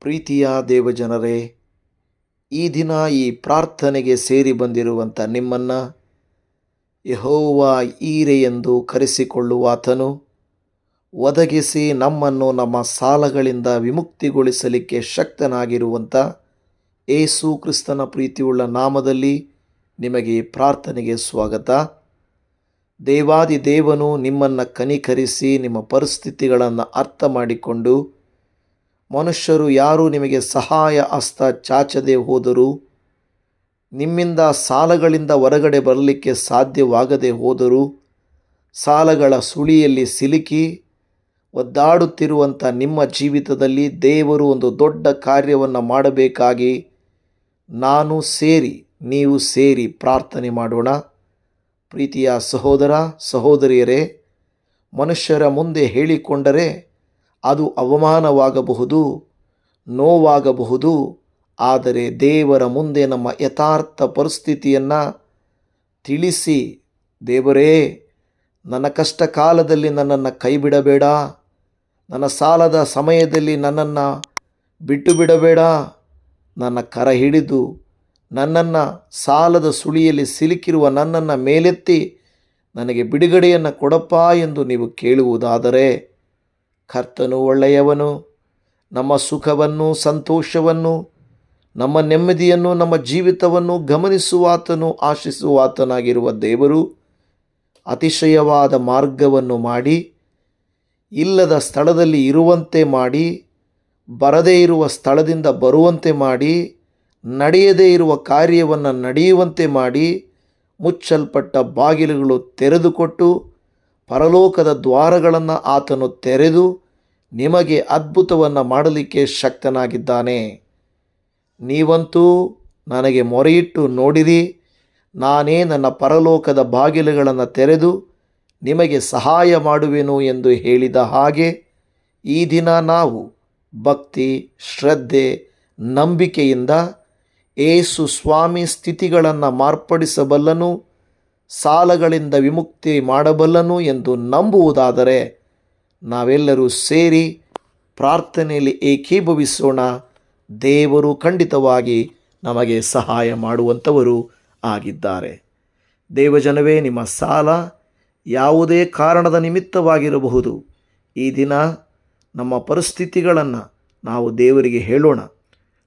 ಪ್ರೀತಿಯ ದೇವಜನರೇ, ಈ ದಿನ ಈ ಪ್ರಾರ್ಥನೆಗೆ ಸೇರಿ ಬಂದಿರುವಂಥ ನಿಮ್ಮನ್ನು ಯೆಹೋವ ಈರೆ ಎಂದು ಕರೆಸಿಕೊಳ್ಳುವಾತನು ಒದಗಿಸಿ ನಮ್ಮನ್ನು ನಮ್ಮ ಸಾಲಗಳಿಂದ ವಿಮುಕ್ತಿಗೊಳಿಸಲಿಕ್ಕೆ ಶಕ್ತನಾಗಿರುವಂಥ ಯೇಸು ಕ್ರಿಸ್ತನ ಪ್ರೀತಿಯುಳ್ಳ ನಾಮದಲ್ಲಿ ನಿಮಗೆ ಪ್ರಾರ್ಥನೆಗೆ ಸ್ವಾಗತ. ದೇವಾದಿ ದೇವನು ನಿಮ್ಮನ್ನು ಕನಿಕರಿಸಿ ನಿಮ್ಮ ಪರಿಸ್ಥಿತಿಗಳನ್ನು ಅರ್ಥ ಮಾಡಿಕೊಂಡು ಮನುಷ್ಯರು ಯಾರೂ ನಿಮಗೆ ಸಹಾಯ ಹಸ್ತ ಚಾಚದೆ ಹೋದರೂ, ನಿಮ್ಮಿಂದ ಸಾಲಗಳಿಂದ ಹೊರಗಡೆ ಬರಲಿಕ್ಕೆ ಸಾಧ್ಯವಾಗದೆ ಹೋದರೂ, ಸಾಲಗಳ ಸುಳಿಯಲ್ಲಿ ಸಿಲುಕಿ ಒದ್ದಾಡುತ್ತಿರುವಂಥ ನಿಮ್ಮ ಜೀವಿತದಲ್ಲಿ ದೇವರು ಒಂದು ದೊಡ್ಡ ಕಾರ್ಯವನ್ನು ಮಾಡಬೇಕಾಗಿ ನಾನು ಸೇರಿ ನೀವು ಸೇರಿ ಪ್ರಾರ್ಥನೆ ಮಾಡೋಣ. ಪ್ರೀತಿಯ ಸಹೋದರ ಸಹೋದರಿಯರೇ, ಮನುಷ್ಯರ ಮುಂದೆ ಹೇಳಿಕೊಂಡರೆ ಅದು ಅವಮಾನವಾಗಬಹುದು, ನೋವಾಗಬಹುದು. ಆದರೆ ದೇವರ ಮುಂದೆ ನಮ್ಮ ಯಥಾರ್ಥ ಪರಿಸ್ಥಿತಿಯನ್ನು ತಿಳಿಸಿ, ದೇವರೇ, ನನ್ನ ಕಷ್ಟ ಕಾಲದಲ್ಲಿ ನನ್ನನ್ನು ಕೈಬಿಡಬೇಡ, ನನ್ನ ಸಾಲದ ಸಮಯದಲ್ಲಿ ನನ್ನನ್ನು ಬಿಟ್ಟು ಬಿಡಬೇಡ, ನನ್ನ ಕರ ಹಿಡಿದು ನನ್ನನ್ನು ಸಾಲದ ಸುಳಿಯಲ್ಲಿ ಸಿಲುಕಿರುವ ನನ್ನನ್ನು ಮೇಲೆತ್ತಿ ನನಗೆ ಬಿಡುಗಡೆಯನ್ನು ಕೊಡಪ್ಪ ಎಂದು ನೀವು ಕೇಳುವುದಾದರೆ, ಕರ್ತನು ಒಳ್ಳೆಯವನು. ನಮ್ಮ ಸುಖವನ್ನು, ಸಂತೋಷವನ್ನು, ನಮ್ಮ ನೆಮ್ಮದಿಯನ್ನು, ನಮ್ಮ ಜೀವಿತವನ್ನು ಗಮನಿಸುವಾತನು, ಆಶಿಸುವಾತನಾಗಿರುವ ದೇವರು ಅತಿಶಯವಾದ ಮಾರ್ಗವನ್ನು ಮಾಡಿ, ಇಲ್ಲದ ಸ್ಥಳದಲ್ಲಿ ಇರುವಂತೆ ಮಾಡಿ, ಬರದೇ ಇರುವ ಸ್ಥಳದಿಂದ ಬರುವಂತೆ ಮಾಡಿ, ನಡೆಯದೇ ಇರುವ ಕಾರ್ಯವನ್ನು ನಡೆಯುವಂತೆ ಮಾಡಿ, ಮುಚ್ಚಲ್ಪಟ್ಟ ಬಾಗಿಲುಗಳು ತೆರೆದುಕೊಟ್ಟು ಪರಲೋಕದ ದ್ವಾರಗಳನ್ನು ಆತನು ತೆರೆದು ನಿಮಗೆ ಅದ್ಭುತವನ್ನು ಮಾಡಲಿಕ್ಕೆ ಶಕ್ತನಾಗಿದ್ದಾನೆ. ನೀವಂತೂ ನನಗೆ ಮೊರೆಯಿಟ್ಟು ನೋಡಿರಿ, ನಾನೇ ನನ್ನ ಪರಲೋಕದ ಬಾಗಿಲುಗಳನ್ನು ತೆರೆದು ನಿಮಗೆ ಸಹಾಯ ಮಾಡುವೆನು ಎಂದು ಹೇಳಿದ ಹಾಗೆ ಈ ದಿನ ನಾವು ಭಕ್ತಿ, ಶ್ರದ್ಧೆ, ನಂಬಿಕೆಯಿಂದ ಯೇಸು ಸ್ವಾಮಿ ಸ್ಥಿತಿಗಳನ್ನು ಮಾರ್ಪಡಿಸಬಲ್ಲನು, ಸಾಲಗಳಿಂದ ವಿಮುಕ್ತಿ ಮಾಡಬಲ್ಲನು ಎಂದು ನಂಬುವುದಾದರೆ ನಾವೆಲ್ಲರೂ ಸೇರಿ ಪ್ರಾರ್ಥನೆಯಲ್ಲಿ ಏಕೀಭವಿಸೋಣ. ದೇವರು ಖಂಡಿತವಾಗಿ ನಮಗೆ ಸಹಾಯ ಮಾಡುವಂಥವರು ಆಗಿದ್ದಾರೆ. ದೇವಜನವೇ, ನಿಮ್ಮ ಸಾಲ ಯಾವುದೇ ಕಾರಣದ ನಿಮಿತ್ತವಾಗಿರಬಹುದು. ಈ ದಿನ ನಮ್ಮ ಪರಿಸ್ಥಿತಿಗಳನ್ನು ನಾವು ದೇವರಿಗೆ ಹೇಳೋಣ.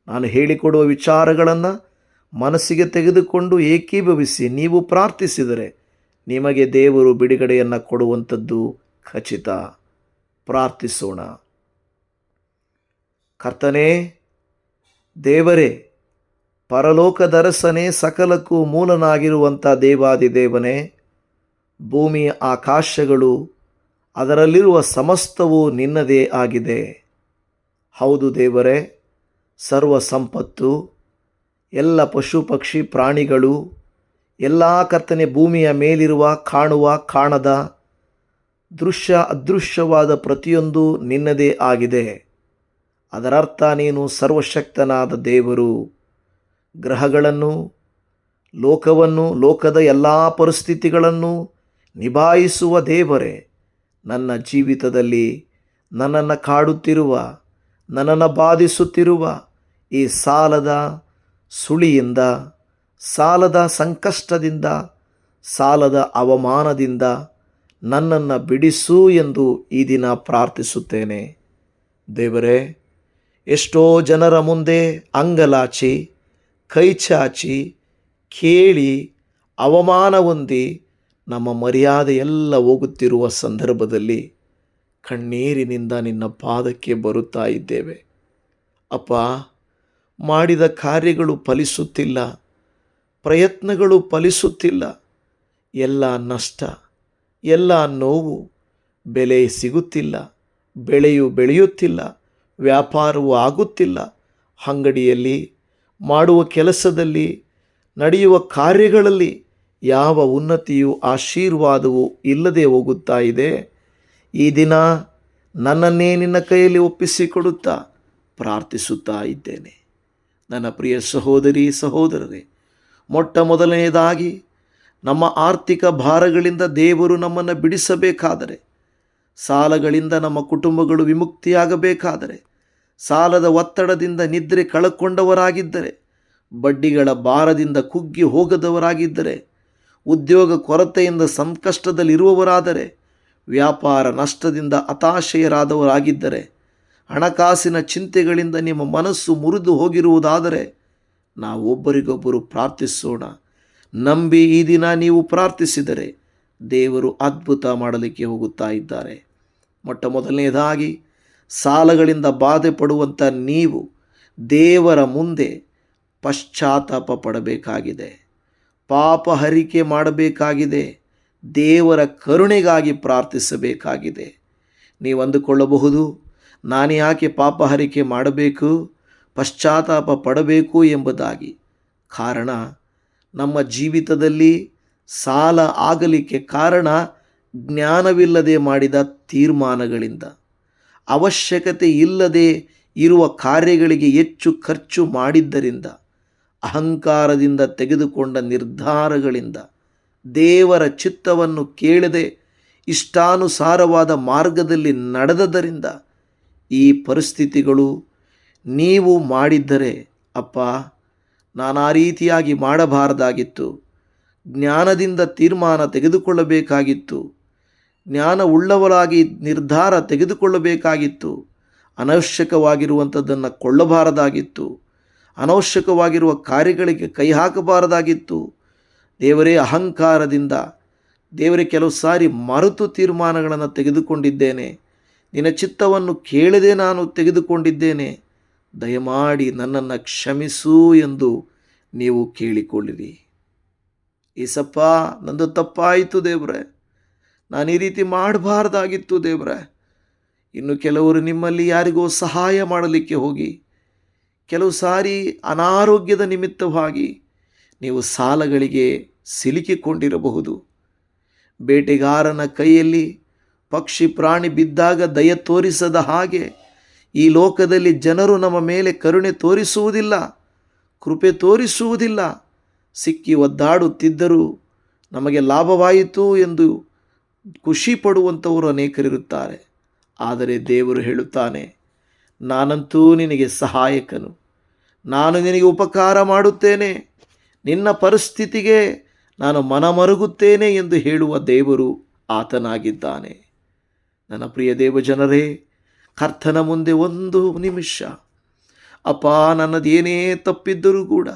ನಾನು ಹೇಳಿಕೊಡುವ ವಿಚಾರಗಳನ್ನು ಮನಸ್ಸಿಗೆ ತೆಗೆದುಕೊಂಡು ಏಕೀಭವಿಸಿ ನೀವು ಪ್ರಾರ್ಥಿಸಿದರೆ ನಿಮಗೆ ದೇವರು ಬಿಡುಗಡೆಯನ್ನು ಕೊಡುವಂಥದ್ದು ಖಚಿತ. ಪ್ರಾರ್ಥಿಸೋಣ. ಕರ್ತನೇ, ದೇವರೇ, ಪರಲೋಕದರಸನೇ, ಸಕಲಕ್ಕೂ ಮೂಲನಾಗಿರುವಂಥ ದೇವಾದಿ ದೇವನೇ, ಭೂಮಿ ಆಕಾಶಗಳು ಅದರಲ್ಲಿರುವ ಸಮಸ್ತವೂ ನಿನ್ನದೇ ಆಗಿದೆ. ಹೌದು ದೇವರೇ, ಸರ್ವ ಸಂಪತ್ತು, ಎಲ್ಲ ಪಶು ಪಕ್ಷಿ ಪ್ರಾಣಿಗಳು, ಎಲ್ಲ ಕರ್ತನೆ ಭೂಮಿಯ ಮೇಲಿರುವ ಕಾಣುವ ಕಾಣದ ದೃಶ್ಯ ಅದೃಶ್ಯವಾದ ಪ್ರತಿಯೊಂದು ನಿನ್ನದೇ ಆಗಿದೆ. ಅದರರ್ಥ ನೀನು ಸರ್ವಶಕ್ತನಾದ ದೇವರು. ಗ್ರಹಗಳನ್ನು, ಲೋಕವನ್ನು, ಲೋಕದ ಎಲ್ಲ ಪರಿಸ್ಥಿತಿಗಳನ್ನು ನಿಭಾಯಿಸುವ ದೇವರೇ, ನನ್ನ ಜೀವಿತದಲ್ಲಿ ನನ್ನನ್ನು ಕಾಡುತ್ತಿರುವ, ನನ್ನನ್ನು ಬಾಧಿಸುತ್ತಿರುವ ಈ ಸಾಲದ ಸುಳಿಯಿಂದ, ಸಾಲದ ಸಂಕಷ್ಟದಿಂದ, ಸಾಲದ ಅವಮಾನದಿಂದ ನನ್ನನ್ನು ಬಿಡಿಸು ಎಂದು ಈ ದಿನ ಪ್ರಾರ್ಥಿಸುತ್ತೇನೆ. ದೇವರೇ, ಎಷ್ಟೋ ಜನರ ಮುಂದೆ ಅಂಗಲಾಚಿ, ಕೈಚಾಚಿ, ಕೇಳಿ, ಅವಮಾನ ಹೊಂದಿ ನಮ್ಮ ಮರ್ಯಾದೆ ಎಲ್ಲ ಹೋಗುತ್ತಿರುವ ಸಂದರ್ಭದಲ್ಲಿ ಕಣ್ಣೀರಿನಿಂದ ನಿನ್ನ ಪಾದಕ್ಕೆ ಬರುತ್ತಾ ಇದ್ದೇವೆ. ಅಪ್ಪ, ಮಾಡಿದ ಕಾರ್ಯಗಳು ಫಲಿಸುತ್ತಿಲ್ಲ, ಪ್ರಯತ್ನಗಳು ಫಲಿಸುತ್ತಿಲ್ಲ. ಎಲ್ಲ ನಷ್ಟ, ಎಲ್ಲ ನೋವು, ಬೆಲೆ ಸಿಗುತ್ತಿಲ್ಲ, ಬೆಳೆಯು ಬೆಳೆಯುತ್ತಿಲ್ಲ, ವ್ಯಾಪಾರವೂ ಆಗುತ್ತಿಲ್ಲ, ಅಂಗಡಿಯಲ್ಲಿ ಮಾಡುವ ಕೆಲಸದಲ್ಲಿ ನಡೆಯುವ ಕಾರ್ಯಗಳಲ್ಲಿ ಯಾವ ಉನ್ನತಿಯೂ ಆಶೀರ್ವಾದವೂ ಇಲ್ಲದೆ ಹೋಗುತ್ತಾ ಇದೆ. ಈ ದಿನ ನನ್ನನ್ನೇ ನಿನ್ನ ಕೈಯಲ್ಲಿ ಒಪ್ಪಿಸಿಕೊಡುತ್ತಾ ಪ್ರಾರ್ಥಿಸುತ್ತಾ ಇದ್ದೇನೆ. ನನ್ನ ಪ್ರಿಯ ಸಹೋದರಿ ಸಹೋದರರೇ, ಮೊಟ್ಟ ಮೊದಲನೆಯದಾಗಿ ನಮ್ಮ ಆರ್ಥಿಕ ಭಾರಗಳಿಂದ ದೇವರು ನಮ್ಮನ್ನು ಬಿಡಿಸಬೇಕಾದರೆ, ಸಾಲಗಳಿಂದ ನಮ್ಮ ಕುಟುಂಬಗಳು ವಿಮುಕ್ತಿಯಾಗಬೇಕಾದರೆ, ಸಾಲದ ಒತ್ತಡದಿಂದ ನಿದ್ರೆ ಕಳಕೊಂಡವರಾಗಿದ್ದರೆ, ಬಡ್ಡಿಗಳ ಭಾರದಿಂದ ಕುಗ್ಗಿ ಹೋಗದವರಾಗಿದ್ದರೆ, ಉದ್ಯೋಗ ಕೊರತೆಯಿಂದ ಸಂಕಷ್ಟದಲ್ಲಿರುವವರಾದರೆ, ವ್ಯಾಪಾರ ನಷ್ಟದಿಂದ ಹತಾಶೆಯರಾದವರಾಗಿದ್ದರೆ, ಹಣಕಾಸಿನ ಚಿಂತೆಗಳಿಂದ ನಿಮ್ಮ ಮನಸ್ಸು ಮುರಿದು ಹೋಗಿರುವುದಾದರೆ, ನಾವು ಒಬ್ಬರಿಗೊಬ್ಬರು ಪ್ರಾರ್ಥಿಸೋಣ. ನಂಬಿ ಈ ದಿನ ನೀವು ಪ್ರಾರ್ಥಿಸಿದರೆ ದೇವರು ಅದ್ಭುತ ಮಾಡಲಿಕ್ಕೆ ಹೋಗುತ್ತಾ ಇದ್ದಾರೆ. ಮೊಟ್ಟ ಮೊದಲನೇದಾಗಿ, ಸಾಲಗಳಿಂದ ಬಾಧೆ ಪಡುವಂಥ ನೀವು ದೇವರ ಮುಂದೆ ಪಶ್ಚಾತ್ತಾಪ ಪಡಬೇಕಾಗಿದೆ, ಪಾಪ ಹರಿಕೆ ಮಾಡಬೇಕಾಗಿದೆ, ದೇವರ ಕರುಣೆಗಾಗಿ ಪ್ರಾರ್ಥಿಸಬೇಕಾಗಿದೆ. ನೀವು ಅಂದುಕೊಳ್ಳಬಹುದು, ನಾನು ಯಾಕೆ ಪಾಪ ಹರಿಕೆ ಮಾಡಬೇಕು, ಪಶ್ಚಾತ್ತಾಪ ಪಡಬೇಕು ಎಂಬುದಾಗಿ. ಕಾರಣ, ನಮ್ಮ ಜೀವಿತದಲ್ಲಿ ಸಾಲ ಆಗಲಿಕ್ಕೆ ಕಾರಣ ಜ್ಞಾನವಿಲ್ಲದೆ ಮಾಡಿದ ತೀರ್ಮಾನಗಳಿಂದ, ಅವಶ್ಯಕತೆ ಇಲ್ಲದೆ ಇರುವ ಕಾರ್ಯಗಳಿಗೆ ಹೆಚ್ಚು ಖರ್ಚು ಮಾಡಿದ್ದರಿಂದ, ಅಹಂಕಾರದಿಂದ ತೆಗೆದುಕೊಂಡ ನಿರ್ಧಾರಗಳಿಂದ, ದೇವರ ಚಿತ್ತವನ್ನು ಕೇಳದೆ ಇಷ್ಟಾನುಸಾರವಾದ ಮಾರ್ಗದಲ್ಲಿ ನಡೆದದರಿಂದ ಈ ಪರಿಸ್ಥಿತಿಗಳು ನೀವು ಮಾಡಿದ್ದರೆ, ಅಪ್ಪ ನಾನು ಆ ರೀತಿಯಾಗಿ ಮಾಡಬಾರದಾಗಿತ್ತು, ಜ್ಞಾನದಿಂದ ತೀರ್ಮಾನ ತೆಗೆದುಕೊಳ್ಳಬೇಕಾಗಿತ್ತು, ಜ್ಞಾನ ಉಳ್ಳವರಾಗಿ ನಿರ್ಧಾರ ತೆಗೆದುಕೊಳ್ಳಬೇಕಾಗಿತ್ತು, ಅನವಶ್ಯಕವಾಗಿರುವಂಥದ್ದನ್ನು ಕೊಳ್ಳಬಾರದಾಗಿತ್ತು, ಅನವಶ್ಯಕವಾಗಿರುವ ಕಾರ್ಯಗಳಿಗೆ ಕೈ ಹಾಕಬಾರದಾಗಿತ್ತು. ದೇವರೇ, ಅಹಂಕಾರದಿಂದ ದೇವರೇ ಕೆಲವು ಸಾರಿ ಮರೆತು ತೀರ್ಮಾನಗಳನ್ನು ತೆಗೆದುಕೊಂಡಿದ್ದೇನೆ, ನಿನ್ನ ಚಿತ್ತವನ್ನು ಕೇಳದೆ ನಾನು ತೆಗೆದುಕೊಂಡಿದ್ದೇನೆ, ದಯಮಾಡಿ ನನ್ನನ್ನು ಕ್ಷಮಿಸು ಎಂದು ನೀವು ಕೇಳಿಕೊಳ್ಳಿರಿ. ಏಸಪ್ಪ, ನಂದು ತಪ್ಪಾಯಿತು ದೇವರೇ, ನಾನು ಈ ರೀತಿ ಮಾಡಬಾರ್ದಾಗಿತ್ತು ದೇವರೇ. ಇನ್ನು ಕೆಲವರು ನಿಮ್ಮಲ್ಲಿ ಯಾರಿಗೋ ಸಹಾಯ ಮಾಡಲಿಕ್ಕೆ ಹೋಗಿ ಕೆಲವು ಸಾರಿ ಅನಾರೋಗ್ಯದ ನಿಮಿತ್ತವಾಗಿ ನೀವು ಸಾಲಗಳಿಗೆ ಸಿಲುಕಿಕೊಂಡಿರಬಹುದು. ಬೇಟೆಗಾರನ ಕೈಯಲ್ಲಿ ಪಕ್ಷಿ ಪ್ರಾಣಿ ಬಿದ್ದಾಗ ದಯ ತೋರಿಸದ ಹಾಗೆ ಈ ಲೋಕದಲ್ಲಿ ಜನರು ನಮ್ಮ ಮೇಲೆ ಕರುಣೆ ತೋರಿಸುವುದಿಲ್ಲ, ಕೃಪೆ ತೋರಿಸುವುದಿಲ್ಲ. ಸಿಕ್ಕಿ ಒದ್ದಾಡುತ್ತಿದ್ದರೂ ನಮಗೆ ಲಾಭವಾಯಿತು ಎಂದು ಖುಷಿ ಪಡುವಂಥವರು ಅನೇಕರಿರುತ್ತಾರೆ. ಆದರೆ ದೇವರು ಹೇಳುತ್ತಾನೆ, ನಾನಂತೂ ನಿನಗೆ ಸಹಾಯಕನು, ನಾನು ನಿನಗೆ ಉಪಕಾರ ಮಾಡುತ್ತೇನೆ, ನಿನ್ನ ಪರಿಸ್ಥಿತಿಗೆ ನಾನು ಮನಮರುಗುತ್ತೇನೆ ಎಂದು ಹೇಳುವ ದೇವರು ಆತನಾಗಿದ್ದಾನೆ. ನನ್ನ ಪ್ರಿಯ ದೇವಜನರೇ, ಕರ್ತನ ಮುಂದೆ ಒಂದು ನಿಮಿಷ, ಅಪ್ಪ ನನ್ನದೇನೇ ತಪ್ಪಿದ್ದರೂ ಕೂಡ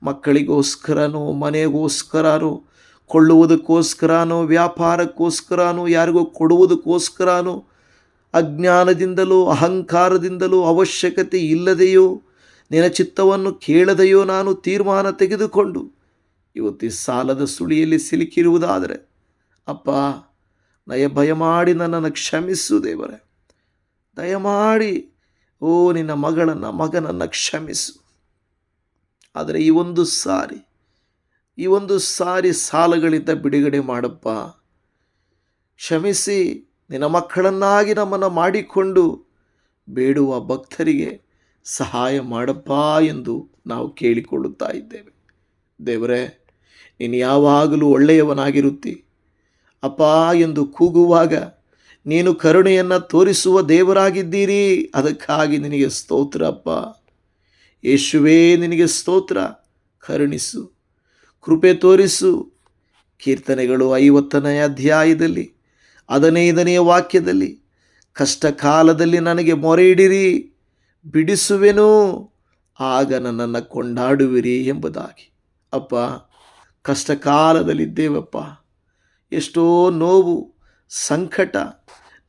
ಮಕ್ಕಳಿಗೋಸ್ಕರನೋ, ಮನೆಗೋಸ್ಕರನೋ, ಕೊಳ್ಳುವುದಕ್ಕೋಸ್ಕರನೋ, ವ್ಯಾಪಾರಕ್ಕೋಸ್ಕರನೋ, ಯಾರಿಗೋ ಕೊಡುವುದಕ್ಕೋಸ್ಕರನೋ, ಅಜ್ಞಾನದಿಂದಲೋ ಅಹಂಕಾರದಿಂದಲೋ ಅವಶ್ಯಕತೆ ಇಲ್ಲದೆಯೋ ನಿನ್ನ ಚಿತ್ತವನ್ನು ಕೇಳದೆಯೋ ನಾನು ತೀರ್ಮಾನ ತೆಗೆದುಕೊಂಡು ಇವತ್ತು ಸಾಲದ ಸುಳಿಯಲ್ಲಿ ಸಿಲುಕಿರುವುದಾದರೆ, ಅಪ್ಪ ಭಯ ಮಾಡಿ ನನ್ನನ್ನು ಕ್ಷಮಿಸು ದೇವರೇ. ದಯಮಾಡಿ ನಿನ್ನ ಮಗನನ್ನು ಕ್ಷಮಿಸು. ಆದರೆ ಈ ಒಂದು ಸಾರಿ ಸಾಲಗಳಿಂದ ಬಿಡುಗಡೆ ಮಾಡಪ್ಪ. ಕ್ಷಮಿಸಿ ನಿನ್ನ ಮಕ್ಕಳನ್ನಾಗಿ ನಮ್ಮನ್ನು ಮಾಡಿಕೊಂಡು ಬೇಡುವ ಭಕ್ತರಿಗೆ ಸಹಾಯ ಮಾಡಪ್ಪ ಎಂದು ನಾವು ಕೇಳಿಕೊಳ್ಳುತ್ತಾ ಇದ್ದೇವೆ. ದೇವರೇ, ನೀನು ಯಾವಾಗಲೂ ಒಳ್ಳೆಯವನಾಗಿರುತ್ತಿ. ಅಪ್ಪ ಎಂದು ಕೂಗುವಾಗ ನೀನು ಕರುಣೆಯನ್ನು ತೋರಿಸುವ ದೇವರಾಗಿದ್ದೀರಿ. ಅದಕ್ಕಾಗಿ ನಿನಗೆ ಸ್ತೋತ್ರ ಅಪ್ಪ. ಯೇಸುವೇ, ನಿನಗೆ ಸ್ತೋತ್ರ. ಕರುಣಿಸು, ಕೃಪೆ ತೋರಿಸು. ಕೀರ್ತನೆಗಳು 50ನೇ ಅಧ್ಯಾಯದಲ್ಲಿ 15ನೇ ವಾಕ್ಯದಲ್ಲಿ, ಕಷ್ಟ ಕಾಲದಲ್ಲಿ ನನಗೆ ಮೊರೆ ಇಡಿರಿ, ಬಿಡಿಸುವೆನು, ಆಗ ನನ್ನನ್ನು ಕೊಂಡಾಡುವಿರಿ ಎಂಬುದಾಗಿ. ಅಪ್ಪ, ಕಷ್ಟ ಕಾಲದಲ್ಲಿದ್ದೇವಪ್ಪ. ಎಷ್ಟೋ ನೋವು, ಸಂಕಟ,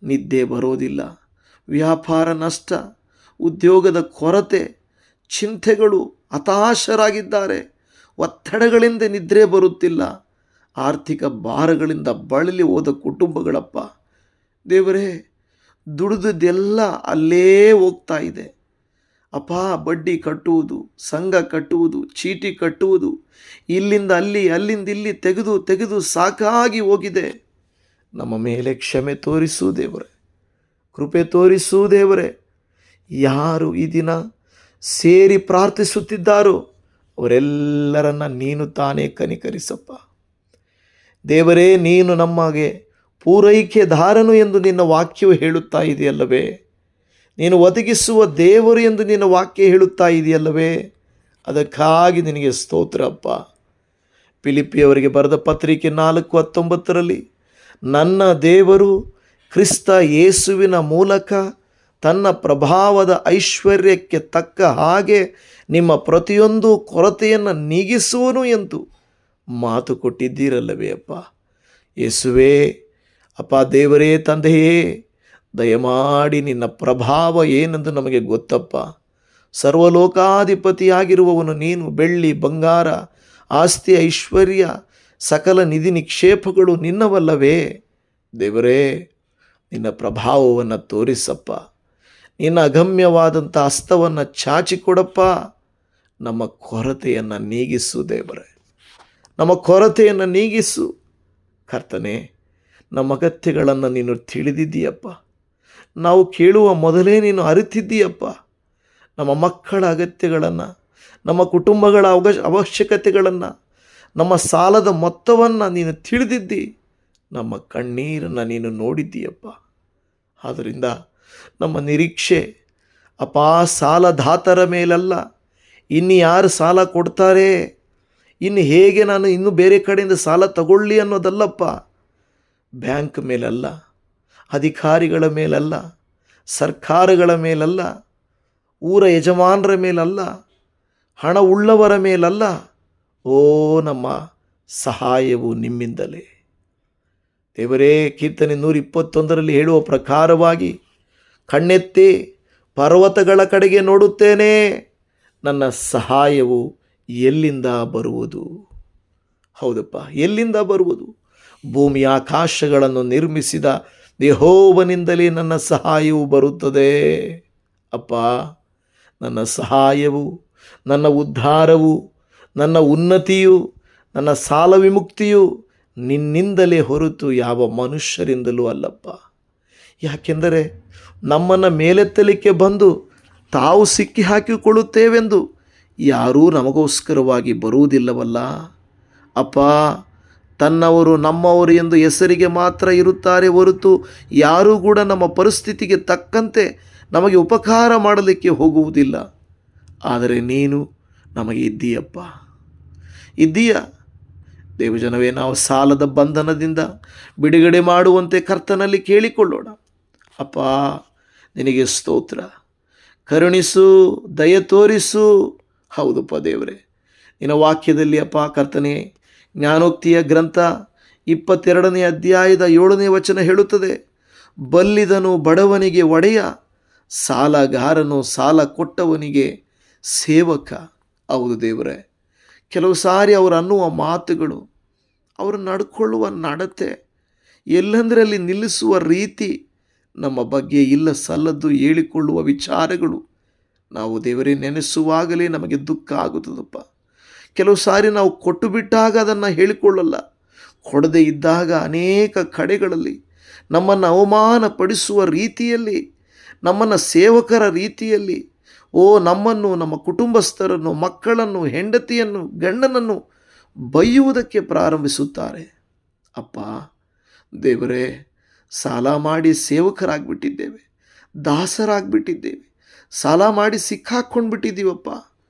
ನಿದ್ದೆ ಬರೋದಿಲ್ಲ, ವ್ಯಾಪಾರ ನಷ್ಟ, ಉದ್ಯೋಗದ ಕೊರತೆ, ಚಿಂತೆಗಳು, ಹತಾಶರಾಗಿದ್ದಾರೆ, ಒತ್ತಡಗಳಿಂದ ನಿದ್ರೆ ಬರುತ್ತಿಲ್ಲ, ಆರ್ಥಿಕ ಭಾರಗಳಿಂದ ಬಳಲಿ ಹೋದ ಕುಟುಂಬಗಳಪ್ಪ. ದೇವರೇ, ದುಡಿದದ್ದೆಲ್ಲ ಅಲ್ಲೇ ಹೋಗ್ತಾ ಇದೆ ಅಪ್ಪ. ಬಡ್ಡಿ ಕಟ್ಟುವುದು, ಸಂಘ ಕಟ್ಟುವುದು, ಚೀಟಿ ಕಟ್ಟುವುದು, ಇಲ್ಲಿಂದ ಅಲ್ಲಿ, ಅಲ್ಲಿಂದ ಇಲ್ಲಿ ತೆಗೆದು ಸಾಕಾಗಿ ಹೋಗಿದೆ. ನಮ್ಮ ಮೇಲೆ ಕ್ಷಮೆ ತೋರಿಸು ದೇವರೇ, ಕೃಪೆ ತೋರಿಸು ದೇವರೇ. ಯಾರು ಈ ದಿನ ಸೇರಿ ಪ್ರಾರ್ಥಿಸುತ್ತಿದ್ದಾರೋ ಅವರೆಲ್ಲರನ್ನ ನೀನು ತಾನೇ ಕನಿಕರಿಸಪ್ಪ. ದೇವರೇ, ನೀನು ನಮಗೆ ಪೂರೈಕೆದಾರನು ಎಂದು ನಿನ್ನ ವಾಕ್ಯವು ಹೇಳುತ್ತಾ ಇದೆಯಲ್ಲವೇ. ನೀನು ಒದಗಿಸುವ ದೇವರು ಎಂದು ನಿನ್ನ ವಾಕ್ಯ ಹೇಳುತ್ತಾ ಇದೆಯಲ್ಲವೇ? ಅದಕ್ಕಾಗಿ ನಿನಗೆ ಸ್ತೋತ್ರಪ್ಪ. ಫಿಲಿಪ್ಪಿಯವರಿಗೆ ಬರೆದ ಪತ್ರಿಕೆ 4:19 ನನ್ನ ದೇವರು ಕ್ರಿಸ್ತ ಯೇಸುವಿನ ಮೂಲಕ ತನ್ನ ಪ್ರಭಾವದ ಐಶ್ವರ್ಯಕ್ಕೆ ತಕ್ಕ ಹಾಗೆ ನಿಮ್ಮ ಪ್ರತಿಯೊಂದು ಕೊರತೆಯನ್ನು ನೀಗಿಸುವನು ಎಂದು ಮಾತು ಕೊಟ್ಟಿದ್ದೀರಲ್ಲವೇ ಅಪ್ಪ. ಯೇಸುವೇ ಅಪ್ಪ, ದೇವರೇ, ತಂದೆಯೇ, ದಯಮಾಡಿ ನಿನ್ನ ಪ್ರಭಾವ ಏನೆಂದು ನಮಗೆ ಗೊತ್ತಪ್ಪ. ಸರ್ವಲೋಕಾಧಿಪತಿಯಾಗಿರುವವನು ನೀನು. ಬೆಳ್ಳಿ ಬಂಗಾರ, ಆಸ್ತಿ, ಐಶ್ವರ್ಯ, ಸಕಲ ನಿಧಿ ನಿಕ್ಷೇಪಗಳು ನಿನ್ನವಲ್ಲವೇ? ದೇವರೇ, ನಿನ್ನ ಪ್ರಭಾವವನ್ನು ತೋರಿಸಪ್ಪ. ನಿನ್ನ ಅಗಮ್ಯವಾದಂಥ ಹಸ್ತವನ್ನು ಚಾಚಿಕೊಡಪ್ಪ. ನಮ್ಮ ಕೊರತೆಯನ್ನು ನೀಗಿಸು ದೇವರೇ, ನಮ್ಮ ಕೊರತೆಯನ್ನು ನೀಗಿಸು ಕರ್ತನೇ. ನಮ್ಮ ಅಗತ್ಯಗಳನ್ನು ನೀನು ತಿಳಿದಿದ್ದೀಯಪ್ಪ. ನಾವು ಕೇಳುವ ಮೊದಲೇ ನೀನು ಅರಿತಿದ್ದೀಯಪ್ಪ. ನಮ್ಮ ಮಕ್ಕಳ ಅಗತ್ಯಗಳನ್ನು, ನಮ್ಮ ಕುಟುಂಬಗಳ ಅವಶ್ಯಕತೆಗಳನ್ನು, ನಮ್ಮ ಸಾಲದ ಮೊತ್ತವನ್ನು ನೀನು ತಿಳಿದಿದ್ದಿ. ನಮ್ಮ ಕಣ್ಣೀರನ್ನು ನೀನು ನೋಡಿದ್ದೀಯಪ್ಪ. ಆದ್ದರಿಂದ ನಮ್ಮ ನಿರೀಕ್ಷೆ ಅಪ್ಪ ಸಾಲದಾತರ ಮೇಲಲ್ಲ, ಇನ್ನು ಯಾರು ಸಾಲ ಕೊಡ್ತಾರೆ, ಇನ್ನು ಹೇಗೆ ನಾನು ಇನ್ನೂ ಬೇರೆ ಕಡೆಯಿಂದ ಸಾಲ ತಗೊಳ್ಳಿ ಅನ್ನೋದಲ್ಲಪ್ಪ. ಬ್ಯಾಂಕ್ ಮೇಲಲ್ಲ, ಅಧಿಕಾರಿಗಳ ಮೇಲಲ್ಲ, ಸರ್ಕಾರಗಳ ಮೇಲಲ್ಲ, ಊರ ಯಜಮಾನರ ಮೇಲಲ್ಲ, ಹಣ ಉಳ್ಳವರ ಮೇಲಲ್ಲ. ಓ, ನಮ್ಮ ಸಹಾಯವು ನಿಮ್ಮಿಂದಲೇ. ದೇವರೇ, ಕೀರ್ತನೆ 121 ಹೇಳುವ ಪ್ರಕಾರವಾಗಿ ಕಣ್ಣೆತ್ತಿ ಪರ್ವತಗಳ ಕಡೆಗೆ ನೋಡುತ್ತೇನೆ, ನನ್ನ ಸಹಾಯವು ಎಲ್ಲಿಂದ ಬರುವುದು? ಹೌದಪ್ಪ, ಎಲ್ಲಿಂದ ಬರುವುದು? ಭೂಮಿ ಆಕಾಶಗಳನ್ನು ನಿರ್ಮಿಸಿದ ಯೆಹೋವನಿಂದಲೇ ನನ್ನ ಸಹಾಯವು ಬರುತ್ತದೆ. ಅಪ್ಪ, ನನ್ನ ಸಹಾಯವು, ನನ್ನ ಉದ್ಧಾರವು, ನನ್ನ ಉನ್ನತಿಯು, ನನ್ನ ಸಾಲ ವಿಮುಕ್ತಿಯು ನಿನ್ನಿಂದಲೇ ಹೊರತು ಯಾವ ಮನುಷ್ಯರಿಂದಲೂ ಅಲ್ಲಪ್ಪ. ಯಾಕೆಂದರೆ ನಮ್ಮನ್ನು ಮೇಲೆತ್ತಲಿಕ್ಕೆ ಬಂದು ತಾವು ಸಿಕ್ಕಿ ಹಾಕಿಕೊಳ್ಳುತ್ತೇವೆಂದು ಯಾರೂ ನಮಗೋಸ್ಕರವಾಗಿ ಬರುವುದಿಲ್ಲವಲ್ಲ. ಅಪ್ಪ, ತನ್ನವರು ನಮ್ಮವರು ಎಂದು ಹೆಸರಿಗೆ ಮಾತ್ರ ಇರುತ್ತಾರೆ ಹೊರತು ಯಾರೂ ಕೂಡ ನಮ್ಮ ಪರಿಸ್ಥಿತಿಗೆ ತಕ್ಕಂತೆ ನಮಗೆ ಉಪಕಾರ ಮಾಡಲಿಕ್ಕೆ ಹೋಗುವುದಿಲ್ಲ. ಆದರೆ ನೀನು ನಮಗೆ ಇದ್ದೀಯಪ್ಪ, ಇದ್ದೀಯ. ದೇವಜನವೇ, ನಾವು ಸಾಲದ ಬಂಧನದಿಂದ ಬಿಡುಗಡೆ ಮಾಡುವಂತೆ ಕರ್ತನಲ್ಲಿ ಕೇಳಿಕೊಳ್ಳೋಣ. ಅಪ್ಪ, ನಿನಗೆ ಸ್ತೋತ್ರ. ಕರುಣಿಸು, ದಯ ತೋರಿಸು. ಹೌದಪ್ಪ ದೇವರೇ, ನಿನ್ನ ವಾಕ್ಯದಲ್ಲಿ ಅಪ್ಪ ಕರ್ತನೆ, ಜ್ಞಾನೋಕ್ತಿಯ ಗ್ರಂಥ 22ನೇ ಅಧ್ಯಾಯದ 7ನೇ ವಚನ ಹೇಳುತ್ತದೆ, ಬಲ್ಲಿದನು ಬಡವನಿಗೆ ಒಡೆಯ, ಸಾಲಗಾರನು ಸಾಲ ಕೊಟ್ಟವನಿಗೆ ಸೇವಕ. ಹೌದು ದೇವರೇ, ಕೆಲವು ಸಾರಿ ಅವರು ಅನ್ನುವ ಮಾತುಗಳು, ಅವರು ನಡ್ಕೊಳ್ಳುವ ನಡತೆ, ಎಲ್ಲಂದರಲ್ಲಿ ನಿಲ್ಲಿಸುವ ರೀತಿ, ನಮ್ಮ ಬಗ್ಗೆ ಇಲ್ಲ ಸಲ್ಲದ್ದು ಹೇಳಿಕೊಳ್ಳುವ ವಿಚಾರಗಳು ನಾವು ದೇವರೇ ನೆನೆಸುವಾಗಲೇ ನಮಗೆ ದುಃಖ ಆಗುತ್ತದಪ್ಪ. ಕೆಲವು ಸಾರಿ ನಾವು ಕೊಟ್ಟು ಬಿಟ್ಟಾಗ ಅದನ್ನು ಹೇಳಿಕೊಳ್ಳಲ್ಲ, ಕೊಡದೇ ಇದ್ದಾಗ ಅನೇಕ ಕಡೆಗಳಲ್ಲಿ ನಮ್ಮನ್ನು ಅವಮಾನಪಡಿಸುವ ರೀತಿಯಲ್ಲಿ, ನಮ್ಮನ್ನು ಸೇವಕರ ರೀತಿಯಲ್ಲಿ, ನಮ್ಮನ್ನು, ನಮ್ಮ ಕುಟುಂಬಸ್ಥರನ್ನು, ಮಕ್ಕಳನ್ನು, ಹೆಂಡತಿಯನ್ನು, ಗಂಡನನ್ನು ಬೈಯುವುದಕ್ಕೆ ಪ್ರಾರಂಭಿಸುತ್ತಾರೆ. ಅಪ್ಪ ದೇವರೇ, ಸಾಲ ಮಾಡಿ ಸೇವಕರಾಗಿಬಿಟ್ಟಿದ್ದೇವೆ, ದಾಸರಾಗಿಬಿಟ್ಟಿದ್ದೇವೆ, ಸಾಲ ಮಾಡಿ ಸಿಕ್ಕಾಕ್ಕೊಂಡು ಬಿಟ್ಟಿದ್ದೀವಪ್ಪ.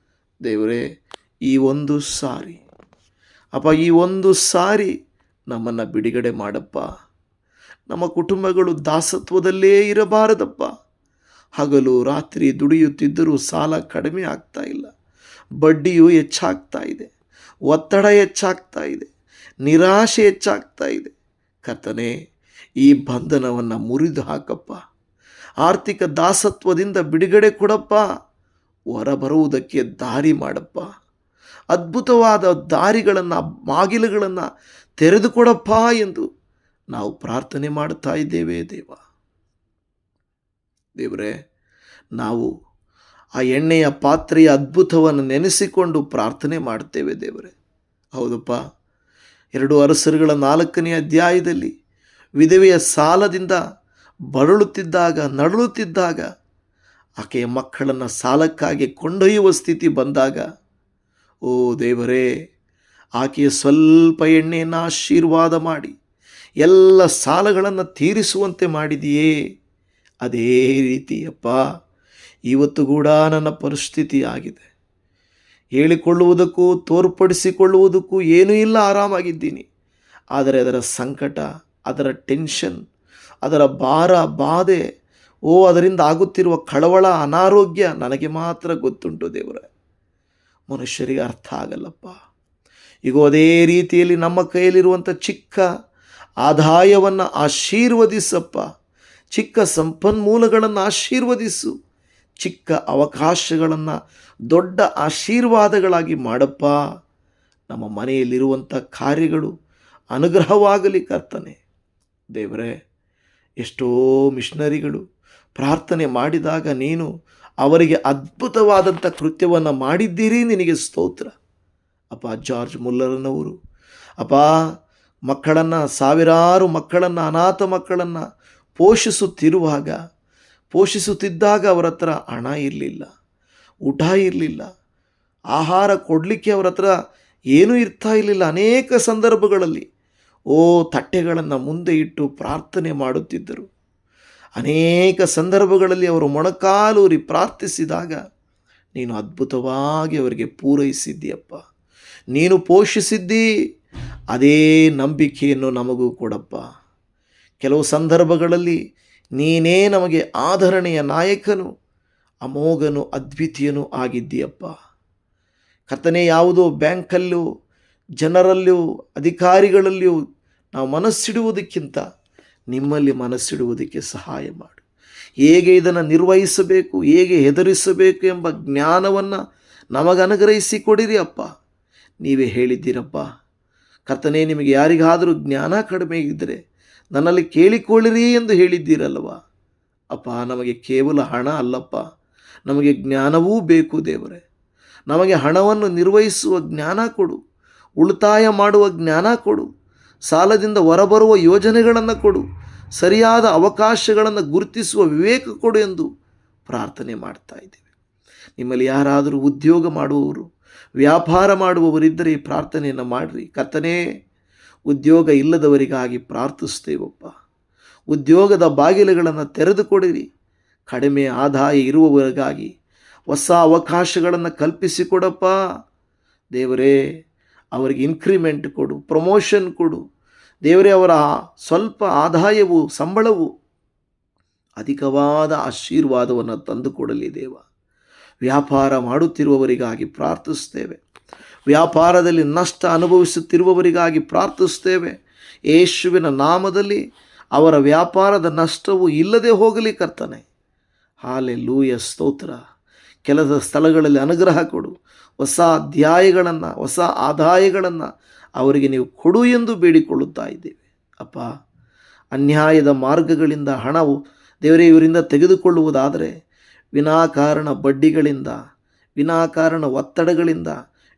ದೇವರೇ, ಈ ಒಂದು ಸಾರಿ ಅಪ್ಪ, ಈ ಒಂದು ಸಾರಿ ನಮ್ಮನ್ನು ಬಿಡುಗಡೆ ಮಾಡಪ್ಪ. ನಮ್ಮ ಕುಟುಂಬಗಳು ದಾಸತ್ವದಲ್ಲೇ ಇರಬಾರದಪ್ಪ. ಹಗಲು ರಾತ್ರಿ ದುಡಿಯುತ್ತಿದ್ದರೂ ಸಾಲ ಕಡಿಮೆ ಆಗ್ತಾ ಇಲ್ಲ, ಬಡ್ಡಿಯು ಹೆಚ್ಚಾಗ್ತಾ ಇದೆ, ಒತ್ತಡ ಹೆಚ್ಚಾಗ್ತಾ ಇದೆ, ನಿರಾಶೆ ಹೆಚ್ಚಾಗ್ತಾ ಇದೆ. ಕರ್ತನೇ, ಈ ಬಂಧನವನ್ನು ಮುರಿದು ಹಾಕಪ್ಪ. ಆರ್ಥಿಕ ದಾಸತ್ವದಿಂದ ಬಿಡುಗಡೆ ಕೊಡಪ್ಪ. ಹೊರಬರುವುದಕ್ಕೆ ದಾರಿ ಮಾಡಪ್ಪ. ಅದ್ಭುತವಾದ ದಾರಿಗಳನ್ನು, ಬಾಗಿಲುಗಳನ್ನು ತೆರೆದುಕೊಡಪ್ಪ ಎಂದು ನಾವು ಪ್ರಾರ್ಥನೆ ಮಾಡ್ತಾ ಇದ್ದೇವೆ ದೇವರೇ. ನಾವು ಆ ಎಣ್ಣೆಯ ಪಾತ್ರೆಯ ಅದ್ಭುತವನ್ನು ನೆನೆಸಿಕೊಂಡು ಪ್ರಾರ್ಥನೆ ಮಾಡ್ತೇವೆ ದೇವರೇ. ಹೌದಪ್ಪ, 2 ಅರಸರುಗಳ 4ನೇ ಅಧ್ಯಾಯದಲ್ಲಿ ವಿಧವೆಯ ಸಾಲದಿಂದ ನರಳುತ್ತಿದ್ದಾಗ ಆಕೆಯ ಮಕ್ಕಳನ್ನು ಸಾಲಕ್ಕಾಗಿ ಕೊಂಡೊಯ್ಯುವ ಸ್ಥಿತಿ ಬಂದಾಗ, ಓ ದೇವರೇ, ಆಕೆಯ ಸ್ವಲ್ಪ ಎಣ್ಣೆಯನ್ನು ಆಶೀರ್ವಾದ ಮಾಡಿ ಎಲ್ಲ ಸಾಲಗಳನ್ನು ತೀರಿಸುವಂತೆ ಮಾಡಿದೆಯೇ. ಅದೇ ರೀತಿ ಅಪ್ಪ ಇವತ್ತು ಕೂಡ ನನ್ನ ಪರಿಸ್ಥಿತಿ ಆಗಿದೆ. ಹೇಳಿಕೊಳ್ಳುವುದಕ್ಕೂ ತೋರ್ಪಡಿಸಿಕೊಳ್ಳುವುದಕ್ಕೂ ಏನೂ ಇಲ್ಲ, ಆರಾಮಾಗಿದ್ದೀನಿ. ಆದರೆ ಅದರ ಸಂಕಟ, ಅದರ ಟೆನ್ಷನ್, ಅದರ ಭಾರ, ಬಾಧೆ, ಅದರಿಂದ ಆಗುತ್ತಿರುವ ಕಳವಳ, ಅನಾರೋಗ್ಯ ನನಗೆ ಮಾತ್ರ ಗೊತ್ತುಂಟು ದೇವರೇ. ಮನುಷ್ಯರಿಗೆ ಅರ್ಥ ಆಗಲ್ಲಪ್ಪ. ಈಗ ಅದೇ ರೀತಿಯಲ್ಲಿ ನಮ್ಮ ಕೈಯಲ್ಲಿರುವಂಥ ಚಿಕ್ಕ ಆದಾಯವನ್ನು ಆಶೀರ್ವದಿಸಪ್ಪ. ಚಿಕ್ಕ ಸಂಪನ್ಮೂಲಗಳನ್ನು ಆಶೀರ್ವದಿಸು. ಚಿಕ್ಕ ಅವಕಾಶಗಳನ್ನು ದೊಡ್ಡ ಆಶೀರ್ವಾದಗಳಾಗಿ ಮಾಡಪ್ಪ. ನಮ್ಮ ಮನೆಯಲ್ಲಿರುವಂಥ ಕಾರ್ಯಗಳು ಅನುಗ್ರಹವಾಗಲಿ ಕರ್ತನೆ. ದೇವರೇ, ಎಷ್ಟೋ ಮಿಷನರಿಗಳು ಪ್ರಾರ್ಥನೆ ಮಾಡಿದಾಗ ನೀನು ಅವರಿಗೆ ಅದ್ಭುತವಾದಂಥ ಕೃತ್ಯವನ್ನು ಮಾಡಿದ್ದೀರಿ, ನಿನಗೆ ಸ್ತೋತ್ರ. ಅಪ್ಪ, ಜಾರ್ಜ್ ಮುಲ್ಲರ್ನವರು ಅಪ್ಪ ಮಕ್ಕಳನ್ನು, ಸಾವಿರಾರು ಮಕ್ಕಳನ್ನು, ಅನಾಥ ಮಕ್ಕಳನ್ನು ಪೋಷಿಸುತ್ತಿದ್ದಾಗ ಅವರ ಹತ್ರ ಹಣ ಇರಲಿಲ್ಲ, ಊಟ ಇರಲಿಲ್ಲ, ಆಹಾರ ಕೊಡಲಿಕ್ಕೆ ಅವರ ಹತ್ರ ಏನೂ ಇರ್ತಾ ಇರಲಿಲ್ಲ. ಅನೇಕ ಸಂದರ್ಭಗಳಲ್ಲಿ ತಟ್ಟೆಗಳನ್ನು ಮುಂದೆ ಇಟ್ಟು ಪ್ರಾರ್ಥನೆ ಮಾಡುತ್ತಿದ್ದರು. ಅನೇಕ ಸಂದರ್ಭಗಳಲ್ಲಿ ಅವರು ಮೊಣಕಾಲೂರಿ ಪ್ರಾರ್ಥಿಸಿದಾಗ ನೀನು ಅದ್ಭುತವಾಗಿ ಅವರಿಗೆ ಪೂರೈಸಿದ್ದೀಯಪ್ಪ. ನೀನು ಪೋಷಿಸಿದ್ದಿ. ಅದೇ ನಂಬಿಕೆಯನ್ನು ನಮಗೂ ಕೊಡಪ್ಪ. ಕೆಲವು ಸಂದರ್ಭಗಳಲ್ಲಿ ನೀನೇ ನಮಗೆ ಆಧರಣೆಯ ನಾಯಕನು, ಅಮೋಘನು, ಅದ್ವಿತೀಯನೂ ಆಗಿದ್ದೀಯಪ್ಪ. ಕರ್ತನೇ, ಯಾವುದೋ ಬ್ಯಾಂಕಲ್ಲೂ, ಜನರಲ್ಲೂ, ಅಧಿಕಾರಿಗಳಲ್ಲಿಯೂ ನಾವು ಮನಸ್ಸಿಡುವುದಕ್ಕಿಂತ ನಿಮ್ಮಲ್ಲಿ ಮನಸ್ಸಿಡುವುದಕ್ಕೆ ಸಹಾಯ ಮಾಡು. ಹೇಗೆ ಇದನ್ನು ನಿರ್ವಹಿಸಬೇಕು, ಹೇಗೆ ಹೆದರಿಸಬೇಕು ಎಂಬ ಜ್ಞಾನವನ್ನು ನಮಗೆ ಅನುಗ್ರಹಿಸಿಕೊಡಿರಿ ಅಪ್ಪ. ನೀವೇ ಹೇಳಿದ್ದೀರಪ್ಪ ಕರ್ತನೇ, ನಿಮಗೆ ಯಾರಿಗಾದರೂ ಜ್ಞಾನ ಕಡಿಮೆ ಇದ್ದರೆ ನನ್ನಲ್ಲಿ ಕೇಳಿಕೊಳ್ಳಿರಿ ಎಂದು ಹೇಳಿದ್ದೀರಲ್ವ ಅಪ್ಪ. ನಮಗೆ ಕೇವಲ ಹಣ ಅಲ್ಲಪ್ಪ, ನಮಗೆ ಜ್ಞಾನವೂ ಬೇಕು ದೇವರೇ. ನಮಗೆ ಹಣವನ್ನು ನಿರ್ವಹಿಸುವ ಜ್ಞಾನ ಕೊಡು, ಉಳಿತಾಯ ಮಾಡುವ ಜ್ಞಾನ ಕೊಡು, ಸಾಲದಿಂದ ಹೊರಬರುವ ಯೋಜನೆಗಳನ್ನು ಕೊಡು, ಸರಿಯಾದ ಅವಕಾಶಗಳನ್ನು ಗುರುತಿಸುವ ವಿವೇಕ ಕೊಡು ಎಂದು ಪ್ರಾರ್ಥನೆ ಮಾಡ್ತಾ ಇದ್ದೇವೆ. ನಿಮ್ಮಲ್ಲಿ ಯಾರಾದರೂ ಉದ್ಯೋಗ ಮಾಡುವವರು, ವ್ಯಾಪಾರ ಮಾಡುವವರಿದ್ದರೆ ಈ ಪ್ರಾರ್ಥನೆಯನ್ನು ಮಾಡಿರಿ. ಕರ್ತನೇ, ಉದ್ಯೋಗ ಇಲ್ಲದವರಿಗಾಗಿ ಪ್ರಾರ್ಥಿಸ್ತೇವಪ್ಪ. ಉದ್ಯೋಗದ ಬಾಗಿಲುಗಳನ್ನು ತೆರೆದುಕೊಡಿರಿ. ಕಡಿಮೆ ಆದಾಯ ಇರುವವರಿಗಾಗಿ ಹೊಸ ಅವಕಾಶಗಳನ್ನು ಕಲ್ಪಿಸಿಕೊಡಪ್ಪ ದೇವರೇ. ಅವರಿಗೆ ಇನ್ಕ್ರಿಮೆಂಟ್ ಕೊಡು, ಪ್ರಮೋಷನ್ ಕೊಡು ದೇವರೇ. ಅವರ ಸ್ವಲ್ಪ ಆದಾಯವು, ಸಂಬಳವು ಅಧಿಕವಾದ ಆಶೀರ್ವಾದವನ್ನು ತಂದುಕೊಡಲಿ ದೇವ. ವ್ಯಾಪಾರ ಮಾಡುತ್ತಿರುವವರಿಗಾಗಿ ಪ್ರಾರ್ಥಿಸ್ತೇವೆ. ವ್ಯಾಪಾರದಲ್ಲಿ ನಷ್ಟ ಅನುಭವಿಸುತ್ತಿರುವವರಿಗಾಗಿ ಪ್ರಾರ್ಥಿಸ್ತೇವೆ. ಯೇಸುವಿನ ನಾಮದಲ್ಲಿ ಅವರ ವ್ಯಾಪಾರದ ನಷ್ಟವು ಇಲ್ಲದೆ ಹೋಗಲಿ ಕರ್ತನೆ. ಹಾಲೆಲೂಯ, ಸ್ತೋತ್ರ. ಕೆಲಸ ಸ್ಥಳಗಳಲ್ಲಿ ಅನುಗ್ರಹ ಕೊಡು. ಹೊಸ ಅಧ್ಯಾಯಗಳನ್ನು, ಹೊಸ ಆದಾಯಗಳನ್ನು ಅವರಿಗೆ ನೀವು ಕೊಡು ಎಂದು ಬೇಡಿಕೊಳ್ಳುತ್ತಾ ಇದ್ದೇವೆ ಅಪ್ಪ. ಅನ್ಯಾಯದ ಮಾರ್ಗಗಳಿಂದ ಹಣವು ದೇವರೇ ಇವರಿಂದ ತೆಗೆದುಕೊಳ್ಳುವುದಾದರೆ, ವಿನಾಕಾರಣ ಬಡ್ಡಿಗಳಿಂದ, ವಿನಾಕಾರಣ ಒತ್ತಡಗಳಿಂದ,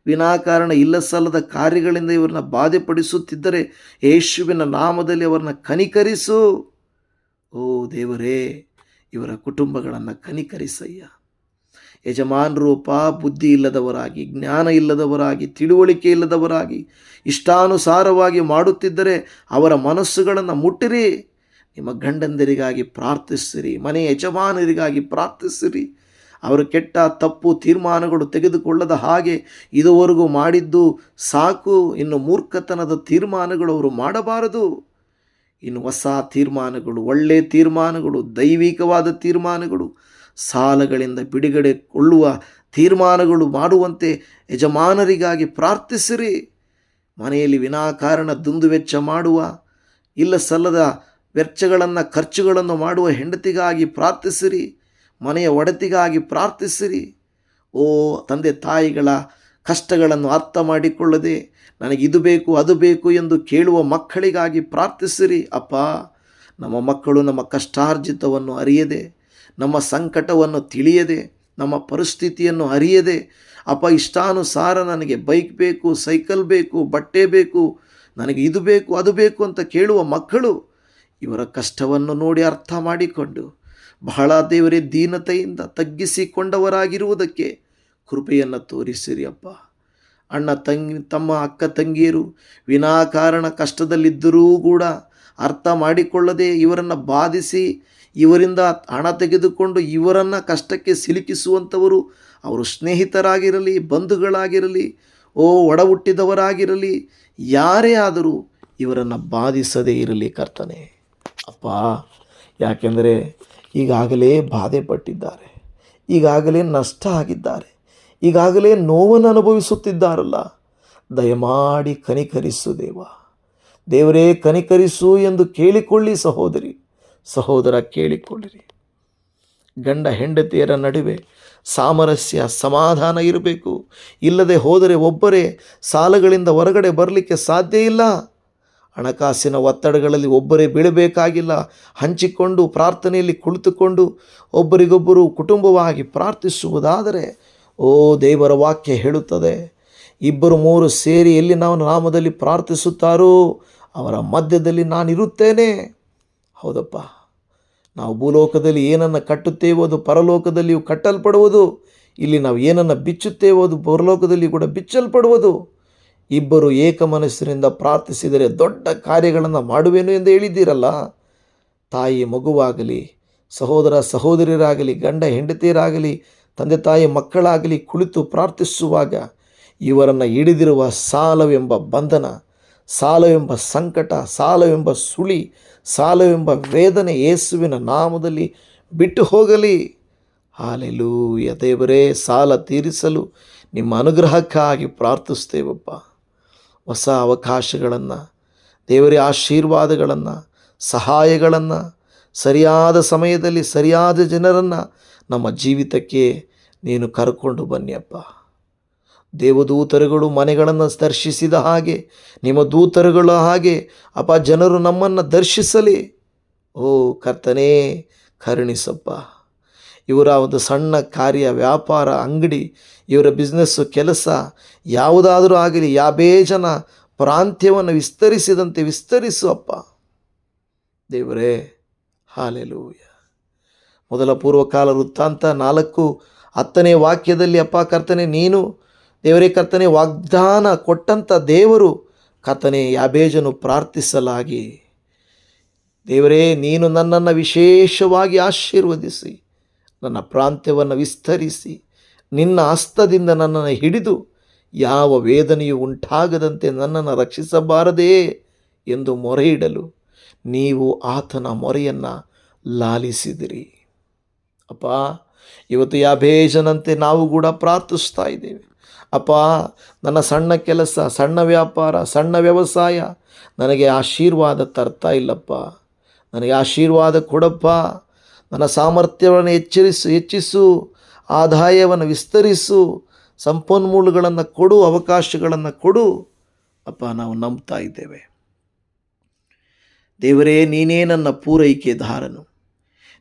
ವಿನಾಕಾರಣ ಇಲ್ಲ ಸಲ್ಲದ ಕಾರ್ಯಗಳಿಂದ ಇವರನ್ನ ಬಾಧೆಪಡಿಸುತ್ತಿದ್ದರೆ ಯೇಸುವಿನ ನಾಮದಲ್ಲಿ ಅವರನ್ನು ಕನಿಕರಿಸು. ದೇವರೇ, ಇವರ ಕುಟುಂಬಗಳನ್ನು ಕನಿಕರಿಸಯ್ಯ. ಯಜಮಾನರು ಬುದ್ಧಿ ಇಲ್ಲದವರಾಗಿ, ಜ್ಞಾನ ಇಲ್ಲದವರಾಗಿ, ತಿಳುವಳಿಕೆ ಇಲ್ಲದವರಾಗಿ ಇಷ್ಟಾನುಸಾರವಾಗಿ ಮಾಡುತ್ತಿದ್ದರೆ ಅವರ ಮನಸ್ಸುಗಳನ್ನು ಮುಟ್ಟಿರಿ. ನಿಮ್ಮ ಗಂಡಂದಿರಿಗಾಗಿ ಪ್ರಾರ್ಥಿಸಿರಿ, ಮನೆ ಯಜಮಾನರಿಗಾಗಿ ಪ್ರಾರ್ಥಿಸಿರಿ. ಅವರು ಕೆಟ್ಟ ತಪ್ಪು ತೀರ್ಮಾನಗಳು ತೆಗೆದುಕೊಳ್ಳದ ಹಾಗೆ ಇದುವರೆಗೂ ಮಾಡಿದ್ದು ಸಾಕು. ಇನ್ನು ಮೂರ್ಖತನದ ತೀರ್ಮಾನಗಳು ಅವರು ಮಾಡಬಾರದು. ಇನ್ನು ಹೊಸ ತೀರ್ಮಾನಗಳು, ಒಳ್ಳೆಯ ತೀರ್ಮಾನಗಳು, ದೈವಿಕವಾದ ತೀರ್ಮಾನಗಳು, ಸಾಲಗಳಿಂದ ಬಿಡುಗಡೆಗೊಳ್ಳುವ ತೀರ್ಮಾನಗಳು ಮಾಡುವಂತೆ ಯಜಮಾನರಿಗಾಗಿ ಪ್ರಾರ್ಥಿಸಿರಿ. ಮನೆಯಲ್ಲಿ ವಿನಾಕಾರಣ ದುಂದುವೆಚ್ಚ ಮಾಡುವ, ಇಲ್ಲ ಸಲ್ಲದ ವೆಚ್ಚಗಳನ್ನು, ಖರ್ಚುಗಳನ್ನು ಮಾಡುವ ಹೆಂಡತಿಗಾಗಿ ಪ್ರಾರ್ಥಿಸಿರಿ. ಮನೆಯ ಒಡತಿಗಾಗಿ ಪ್ರಾರ್ಥಿಸಿರಿ. ತಂದೆ ತಾಯಿಗಳ ಕಷ್ಟಗಳನ್ನು ಅರ್ಥ ಮಾಡಿಕೊಳ್ಳದೆ ನನಗೆ ಇದು ಬೇಕು ಅದು ಬೇಕು ಎಂದು ಕೇಳುವ ಮಕ್ಕಳಿಗಾಗಿ ಪ್ರಾರ್ಥಿಸಿರಿ ಅಪ್ಪ. ನಮ್ಮ ಮಕ್ಕಳು ನಮ್ಮ ಕಷ್ಟಾರ್ಜಿತವನ್ನು ಅರಿಯದೆ, ನಮ್ಮ ಸಂಕಟವನ್ನು ತಿಳಿಯದೆ, ನಮ್ಮ ಪರಿಸ್ಥಿತಿಯನ್ನು ಅರಿಯದೆ ಅಪ್ಪ ಇಷ್ಟಾನುಸಾರ ನನಗೆ ಬೈಕ್ ಬೇಕು, ಸೈಕಲ್ ಬೇಕು, ಬಟ್ಟೆ ಬೇಕು, ನನಗೆ ಇದು ಬೇಕು ಅದು ಬೇಕು ಅಂತ ಕೇಳುವ ಮಕ್ಕಳು ಇವರ ಕಷ್ಟವನ್ನು ನೋಡಿ ಅರ್ಥ ಮಾಡಿಕೊಂಡು ಬಹಳ ದೇವರೇ ದೀನತೆಯಿಂದ ತಗ್ಗಿಸಿಕೊಂಡವರಾಗಿರುವುದಕ್ಕೆ ಕೃಪೆಯನ್ನು ತೋರಿಸಿರಿ ಅಪ್ಪ. ಅಣ್ಣ ತಮ್ಮ ಅಕ್ಕ ತಂಗಿಯರು ವಿನಾಕಾರಣ ಕಷ್ಟದಲ್ಲಿದ್ದರೂ ಕೂಡ ಅರ್ಥ ಮಾಡಿಕೊಳ್ಳದೆ ಇವರನ್ನು ಬಾಧಿಸಿ ಇವರಿಂದ ಹಣ ತೆಗೆದುಕೊಂಡು ಇವರನ್ನು ಕಷ್ಟಕ್ಕೆ ಸಿಲುಕಿಸುವಂಥವರು, ಅವರು ಸ್ನೇಹಿತರಾಗಿರಲಿ, ಬಂಧುಗಳಾಗಿರಲಿ, ಒಡ ಹುಟ್ಟಿದವರಾಗಿರಲಿ, ಯಾರೇ ಆದರೂ ಇವರನ್ನು ಬಾಧಿಸದೇ ಇರಲಿ ಕರ್ತನೆ. ಅಪ್ಪ, ಯಾಕೆಂದರೆ ಈಗಾಗಲೇ ಬಾಧೆ ಪಟ್ಟಿದ್ದಾರೆ, ಈಗಾಗಲೇ ನಷ್ಟ ಆಗಿದ್ದಾರೆ, ಈಗಾಗಲೇ ನೋವನ್ನು ಅನುಭವಿಸುತ್ತಿದ್ದಾರಲ್ಲ. ದಯಮಾಡಿ ಕನಿಕರಿಸು ದೇವರೇ, ಕನಿಕರಿಸು ಎಂದು ಕೇಳಿಕೊಳ್ಳಿ. ಸಹೋದರ ಕೇಳಿಕೊಳ್ಳಿರಿ. ಗಂಡ ಹೆಂಡತಿಯರ ನಡುವೆ ಸಾಮರಸ್ಯ, ಸಮಾಧಾನ ಇರಬೇಕು. ಇಲ್ಲದೆ ಹೋದರೆ ಒಬ್ಬರೇ ಸಾಲಗಳಿಂದ ಹೊರಗಡೆ ಬರಲಿಕ್ಕೆ ಸಾಧ್ಯ ಇಲ್ಲ. ಹಣಕಾಸಿನ ಒತ್ತಡಗಳಲ್ಲಿ ಒಬ್ಬರೇ ಬೀಳಬೇಕಾಗಿಲ್ಲ. ಹಂಚಿಕೊಂಡು ಪ್ರಾರ್ಥನೆಯಲ್ಲಿ ಕುಳಿತುಕೊಂಡು ಒಬ್ಬರಿಗೊಬ್ಬರು ಕುಟುಂಬವಾಗಿ ಪ್ರಾರ್ಥಿಸುವುದಾದರೆ, ದೇವರ ವಾಕ್ಯ ಹೇಳುತ್ತದೆ, 2-3 ಸೇರಿ ಎಲ್ಲಿ ನಾವು ನಾಮದಲ್ಲಿ ಪ್ರಾರ್ಥಿಸುತ್ತಾರೋ ಅವರ ಮಧ್ಯದಲ್ಲಿ ನಾನಿರುತ್ತೇನೆ. ಹೌದಪ್ಪ, ನಾವು ಭೂಲೋಕದಲ್ಲಿ ಏನನ್ನು ಕಟ್ಟುತ್ತೇವೋ ಅದು ಪರಲೋಕದಲ್ಲಿಯೂ ಕಟ್ಟಲ್ಪಡುವುದು. ಇಲ್ಲಿ ನಾವು ಏನನ್ನು ಬಿಚ್ಚುತ್ತೇವೋ ಅದು ಪರಲೋಕದಲ್ಲಿ ಕೂಡ ಬಿಚ್ಚಲ್ಪಡುವುದು. 2 ಏಕ ಮನಸ್ಸಿನಿಂದ ಪ್ರಾರ್ಥಿಸಿದರೆ ದೊಡ್ಡ ಕಾರ್ಯಗಳನ್ನು ಮಾಡುವೆನು ಎಂದು ಹೇಳಿದ್ದೀರಲ್ಲ. ತಾಯಿ ಮಗುವಾಗಲಿ, ಸಹೋದರ ಸಹೋದರಿಯರಾಗಲಿ, ಗಂಡ ಹೆಂಡತಿಯರಾಗಲಿ, ತಂದೆ ತಾಯಿ ಮಕ್ಕಳಾಗಲಿ ಕುಳಿತು ಪ್ರಾರ್ಥಿಸುವಾಗ ಇವರನ್ನು ಹಿಡಿದಿರುವ ಸಾಲವೆಂಬ ಬಂಧನ, ಸಾಲವೆಂಬ ಸಂಕಟ, ಸಾಲವೆಂಬ ಸುಳಿ, ಸಾಲವೆಂಬ ವೇದನೆ ಯೇಸುವಿನ ನಾಮದಲ್ಲಿ ಬಿಟ್ಟು ಹೋಗಲಿ. ಹಾಲೆಲೂಯ. ದೇವರೇ, ಸಾಲ ತೀರಿಸಲು ನಿಮ್ಮ ಅನುಗ್ರಹಕ್ಕಾಗಿ ಪ್ರಾರ್ಥಿಸ್ತೇವಪ್ಪ. ಹೊಸ ಅವಕಾಶಗಳನ್ನು, ದೇವರೇ, ಆಶೀರ್ವಾದಗಳನ್ನು, ಸಹಾಯಗಳನ್ನು, ಸರಿಯಾದ ಸಮಯದಲ್ಲಿ ಸರಿಯಾದ ಜನರನ್ನು ನಮ್ಮ ಜೀವಿತಕ್ಕೆ ನೀನು ಕರ್ಕೊಂಡು ಬನ್ನಿಯಪ್ಪ. ದೇವದೂತರುಗಳು ಮನೆಗಳನ್ನು ದರ್ಶಿಸಿದ ಹಾಗೆ ನಿಮ್ಮ ದೂತರುಗಳ ಹಾಗೆ ಅಪ್ಪ ಜನರು ನಮ್ಮನ್ನು ದರ್ಶಿಸಲಿ. ಕರ್ತನೇ, ಕರುಣಿಸಪ್ಪ. ಇವರ ಒಂದು ಸಣ್ಣ ಕಾರ್ಯ, ವ್ಯಾಪಾರ, ಅಂಗಡಿ, ಇವರ ಬಿಸ್ನೆಸ್ಸು, ಕೆಲಸ ಯಾವುದಾದರೂ ಆಗಲಿ, ಯಾಬೇಜನ ಪ್ರಾಂತ್ಯವನ್ನು ವಿಸ್ತರಿಸಿದಂತೆ ವಿಸ್ತರಿಸು ಅಪ್ಪ ದೇವರೇ. ಹಾಲೆಲೂಯ. ಮೊದಲ ಪೂರ್ವಕಾಲ ವೃತ್ತಾಂತ 4:10 ವಾಕ್ಯದಲ್ಲಿ ಅಪ್ಪ ಕರ್ತನೆ, ನೀನು ದೇವರೇ ಕರ್ತನೆ ವಾಗ್ದಾನ ಕೊಟ್ಟಂಥ ದೇವರು ಕರ್ತನೆ, ಯಾಬೇಜನು ಪ್ರಾರ್ಥಿಸಲಾಗಿ ದೇವರೇ, ನೀನು ನನ್ನನ್ನು ವಿಶೇಷವಾಗಿ ಆಶೀರ್ವದಿಸಿ, ನನ್ನ ಪ್ರಾಂತ್ಯವನ್ನು ವಿಸ್ತರಿಸಿ, ನಿನ್ನ ಹಸ್ತದಿಂದ ನನ್ನನ್ನು ಹಿಡಿದು ಯಾವ ವೇದನೆಯೂ ಉಂಟಾಗದಂತೆ ನನ್ನನ್ನು ರಕ್ಷಿಸಬಾರದೇ ಎಂದು ಮೊರೆಯಿಡಲು ನೀವು ಆತನ ಮೊರೆಯನ್ನು ಲಾಲಿಸಿದಿರಿ ಅಪ್ಪ. ಇವತ್ತು ಯಾಬೇಜನಂತೆ ನಾವು ಕೂಡ ಪ್ರಾರ್ಥಿಸ್ತಾ ಇದ್ದೇವೆ ಅಪ್ಪ. ನನ್ನ ಸಣ್ಣ ಕೆಲಸ, ಸಣ್ಣ ವ್ಯಾಪಾರ, ಸಣ್ಣ ವ್ಯವಸಾಯ ನನಗೆ ಆಶೀರ್ವಾದ ತರ್ತಾ ಇಲ್ಲಪ್ಪ. ನನಗೆ ಆಶೀರ್ವಾದ ಕೊಡಪ್ಪ. ನನ್ನ ಸಾಮರ್ಥ್ಯವನ್ನು ಹೆಚ್ಚಿಸು, ಆದಾಯವನ್ನು ವಿಸ್ತರಿಸು, ಸಂಪನ್ಮೂಲಗಳನ್ನು ಕೊಡು, ಅವಕಾಶಗಳನ್ನು ಕೊಡು ಅಪ್ಪ. ನಾವು ನಂಬ್ತಾ ಇದ್ದೇವೆ ದೇವರೇ, ನೀನೇ ನನ್ನ ಪೂರೈಕೆದಾರನು,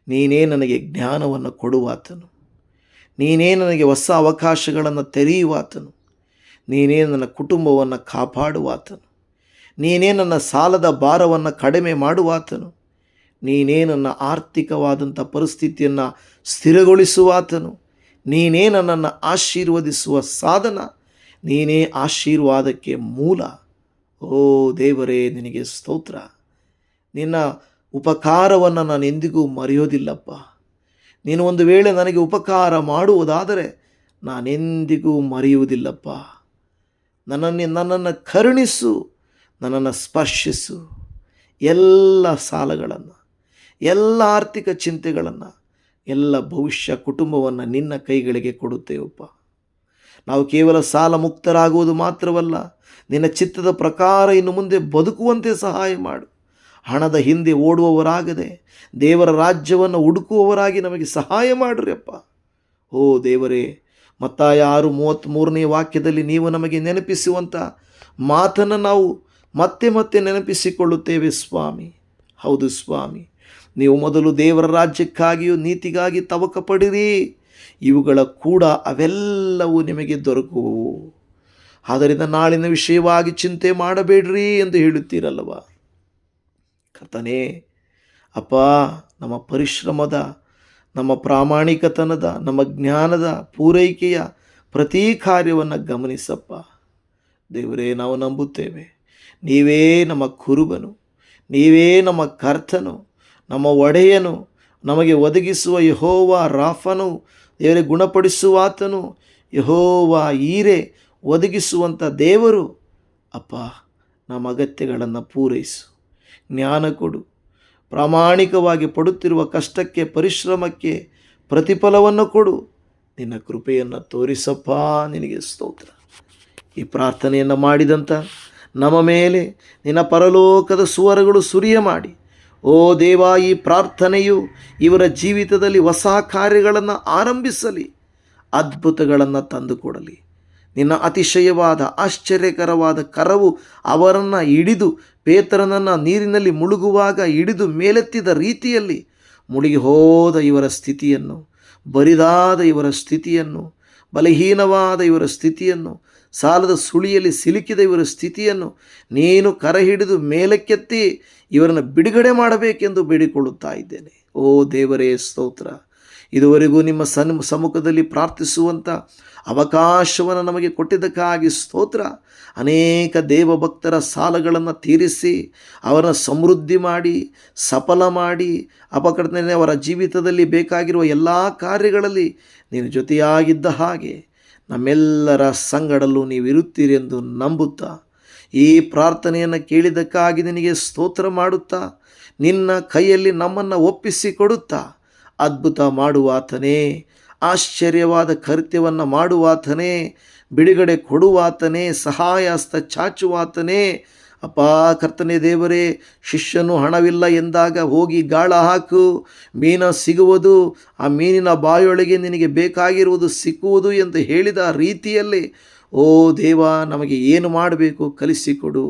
ನೀನೇ ನನಗೆ ಜ್ಞಾನವನ್ನು ಕೊಡುವಾತನು, ನೀನೇ ನನಗೆ ಹೊಸ ಅವಕಾಶಗಳನ್ನು ತೆರೆಯುವಾತನು, ನೀನೇ ನನ್ನ ಕುಟುಂಬವನ್ನು ಕಾಪಾಡುವಾತನು, ನೀನೇ ನನ್ನ ಸಾಲದ ಭಾರವನ್ನು ಕಡಿಮೆ ಮಾಡುವಾತನು, ನೀನೇ ನನ್ನ ಆರ್ಥಿಕವಾದಂಥ ಪರಿಸ್ಥಿತಿಯನ್ನು ಸ್ಥಿರಗೊಳಿಸುವಾತನು, ನೀನೇ ನನ್ನನ್ನು ಆಶೀರ್ವದಿಸುವ ಸಾಧನ, ನೀನೇ ಆಶೀರ್ವಾದಕ್ಕೆ ಮೂಲ. ದೇವರೇ, ನಿನಗೆ ಸ್ತೋತ್ರ. ನಿನ್ನ ಉಪಕಾರವನ್ನು ನಾನು ಎಂದಿಗೂ ಮರೆಯೋದಿಲ್ಲಪ್ಪ. ನೀನು ಒಂದು ವೇಳೆ ನನಗೆ ಉಪಕಾರ ಮಾಡುವುದಾದರೆ ನಾನೆಂದಿಗೂ ಮರೆಯುವುದಿಲ್ಲಪ್ಪ. ನನ್ನನ್ನು ಕರುಣಿಸು, ನನ್ನನ್ನು ಸ್ಪರ್ಶಿಸು. ಎಲ್ಲ ಸಾಲಗಳನ್ನು, ಎಲ್ಲ ಆರ್ಥಿಕ ಚಿಂತೆಗಳನ್ನು, ಎಲ್ಲ ಭವಿಷ್ಯ ಕುಟುಂಬವನ್ನು ನಿನ್ನ ಕೈಗಳಿಗೆ ಕೊಡುತ್ತೇವಪ್ಪ. ನಾವು ಕೇವಲ ಸಾಲ ಮುಕ್ತರಾಗುವುದು ಮಾತ್ರವಲ್ಲ, ನಿನ್ನ ಚಿತ್ತದ ಪ್ರಕಾರ ಇನ್ನು ಮುಂದೆ ಬದುಕುವಂತೆ ಸಹಾಯ ಮಾಡು. ಹಣದ ಹಿಂದೆ ಓಡುವವರಾಗದೆ ದೇವರ ರಾಜ್ಯವನ್ನು ಹುಡುಕುವವರಾಗಿ ನಮಗೆ ಸಹಾಯ ಮಾಡಿರಿಯಪ್ಪ. ದೇವರೇ, ಮತ್ತಾಯ 6:33 ವಾಕ್ಯದಲ್ಲಿ ನೀವು ನಮಗೆ ನೆನಪಿಸುವಂಥ ಮಾತನ್ನು ನಾವು ಮತ್ತೆ ಮತ್ತೆ ನೆನಪಿಸಿಕೊಳ್ಳುತ್ತೇವೆ ಸ್ವಾಮಿ. ಹೌದು ಸ್ವಾಮಿ, ನೀವು ಮೊದಲು ದೇವರ ರಾಜ್ಯಕ್ಕಾಗಿಯೂ ನೀತಿಗಾಗಿ ತವಕ ಪಡಿರಿ, ಇವುಗಳ ಕೂಡ ಅವೆಲ್ಲವೂ ನಿಮಗೆ ದೊರಕುವು. ಆದ್ದರಿಂದ ನಾಳಿನ ವಿಷಯವಾಗಿ ಚಿಂತೆ ಮಾಡಬೇಡ್ರಿ ಎಂದು ಹೇಳುತ್ತೀರಲ್ಲವ ಕರ್ತನೇ. ಅಪ್ಪ, ನಮ್ಮ ಪರಿಶ್ರಮದ, ನಮ್ಮ ಪ್ರಾಮಾಣಿಕತನದ, ನಮ್ಮ ಜ್ಞಾನದ ಪೂರೈಕೆಯ ಪ್ರತಿ ಕಾರ್ಯವನ್ನು ಗಮನಿಸಪ್ಪ ದೇವರೇ. ನಾವು ನಂಬುತ್ತೇವೆ, ನೀವೇ ನಮ್ಮ ಕುರುಬನು, ನೀವೇ ನಮ್ಮ ಕರ್ತನು, ನಮ್ಮ ಒಡೆಯನು, ನಮಗೆ ಒದಗಿಸುವ ಯೆಹೋವ ರಾಫನು, ದೇವರೇ ಗುಣಪಡಿಸುವಾತನು, ಯೆಹೋವ ಈರೆ ಒದಗಿಸುವಂಥ ದೇವರು. ಅಪ್ಪ, ನಮ್ಮ ಅಗತ್ಯಗಳನ್ನು ಪೂರೈಸು, ಜ್ಞಾನ ಕೊಡು. ಪ್ರಾಮಾಣಿಕವಾಗಿ ಪಡುತ್ತಿರುವ ಕಷ್ಟಕ್ಕೆ, ಪರಿಶ್ರಮಕ್ಕೆ ಪ್ರತಿಫಲವನ್ನು ಕೊಡು. ನಿನ್ನ ಕೃಪೆಯನ್ನು ತೋರಿಸಪ್ಪ. ನಿನಗೆ ಸ್ತೋತ್ರ. ಈ ಪ್ರಾರ್ಥನೆಯನ್ನು ಮಾಡಿದಂಥ ನಮ್ಮ ಮೇಲೆ ನಿನ್ನ ಪರಲೋಕದ ಸುವರಗಳು ಸುರಿಯ ಮಾಡಿ, ಓ ದೇವ, ಈ ಪ್ರಾರ್ಥನೆಯು ಇವರ ಜೀವಿತದಲ್ಲಿ ಹೊಸ ಕಾರ್ಯಗಳನ್ನು ಆರಂಭಿಸಲಿ, ಅದ್ಭುತಗಳನ್ನು ತಂದುಕೊಡಲಿ. ನಿನ್ನ ಅತಿಶಯವಾದ ಆಶ್ಚರ್ಯಕರವಾದ ಕರವು ಅವರನ್ನು ಹಿಡಿದು, ಪೇತ್ರನನ್ನು ನೀರಿನಲ್ಲಿ ಮುಳುಗುವಾಗ ಹಿಡಿದು ಮೇಲೆತ್ತಿದ ರೀತಿಯಲ್ಲಿ ಮುಳುಗಿ ಹೋದ ಇವರ ಸ್ಥಿತಿಯನ್ನು, ಬರಿದಾದ ಇವರ ಸ್ಥಿತಿಯನ್ನು, ಬಲಹೀನವಾದ ಇವರ ಸ್ಥಿತಿಯನ್ನು, ಸಾಲದ ಸುಳಿಯಲ್ಲಿ ಸಿಲುಕಿದ ಇವರ ಸ್ಥಿತಿಯನ್ನು ನೀನು ಕರ ಹಿಡಿದು ಮೇಲಕ್ಕೆತ್ತಿ ಇವರನ್ನು ಬಿಡುಗಡೆ ಮಾಡಬೇಕೆಂದು ಬೇಡಿಕೊಳ್ಳುತ್ತಾ ಇದ್ದೇನೆ. ಓ ದೇವರೇ, ಸ್ತೋತ್ರ. ಇದುವರೆಗೂ ನಿಮ್ಮ ಸಮ್ಮುಖದಲ್ಲಿ ಪ್ರಾರ್ಥಿಸುವಂಥ ಅವಕಾಶವನ್ನು ನಮಗೆ ಕೊಟ್ಟಿದ್ದಕ್ಕಾಗಿ ಸ್ತೋತ್ರ. ಅನೇಕ ದೇವಭಕ್ತರ ಸಾಲಗಳನ್ನು ತೀರಿಸಿ ಅವರನ್ನು ಸಮೃದ್ಧಿ ಮಾಡಿ, ಸಫಲ ಮಾಡಿ, ಅಪಕರ್ತನೆ ಅವರ ಜೀವಿತದಲ್ಲಿ ಬೇಕಾಗಿರುವ ಎಲ್ಲ ಕಾರ್ಯಗಳಲ್ಲಿ ನೀನು ಜೊತೆಯಾಗಿದ್ದ ಹಾಗೆ ನಮ್ಮೆಲ್ಲರ ಸಂಗಡಲ್ಲೂ ನೀವಿರುತ್ತೀರಿ ಎಂದು ನಂಬುತ್ತಾ, ಈ ಪ್ರಾರ್ಥನೆಯನ್ನು ಕೇಳಿದ್ದಕ್ಕಾಗಿ ನಿನಗೆ ಸ್ತೋತ್ರ ಮಾಡುತ್ತಾ, ನಿನ್ನ ಕೈಯಲ್ಲಿ ನಮ್ಮನ್ನು ಒಪ್ಪಿಸಿಕೊಡುತ್ತಾ, ಅದ್ಭುತ ಮಾಡುವಾತನೇ, ಆಶ್ಚರ್ಯವಾದ ಕೃತ್ಯವನ್ನು ಮಾಡುವಾತನೇ, ಬಿಡುಗಡೆ ಕೊಡುವಾತನೇ, ಸಹಾಯ ಹಸ್ತ ಚಾಚುವಾತನೇ. ಅಪ್ಪ ಕರ್ತನೇ ದೇವರೇ, ಶಿಷ್ಯನು ಹಣವಿಲ್ಲ ಎಂದಾಗ ಹೋಗಿ ಗಾಳ ಹಾಕು, ಮೀನ ಸಿಗುವುದು, ಆ ಮೀನಿನ ಬಾಯೊಳಗೆ ನಿನಗೆ ಬೇಕಾಗಿರುವುದು ಸಿಕ್ಕುವುದು ಎಂದು ಹೇಳಿದ ರೀತಿಯಲ್ಲಿ, ಓ ದೇವ, ನಮಗೆ ಏನು ಮಾಡಬೇಕು ಕಲಿಸಿಕೊಡು,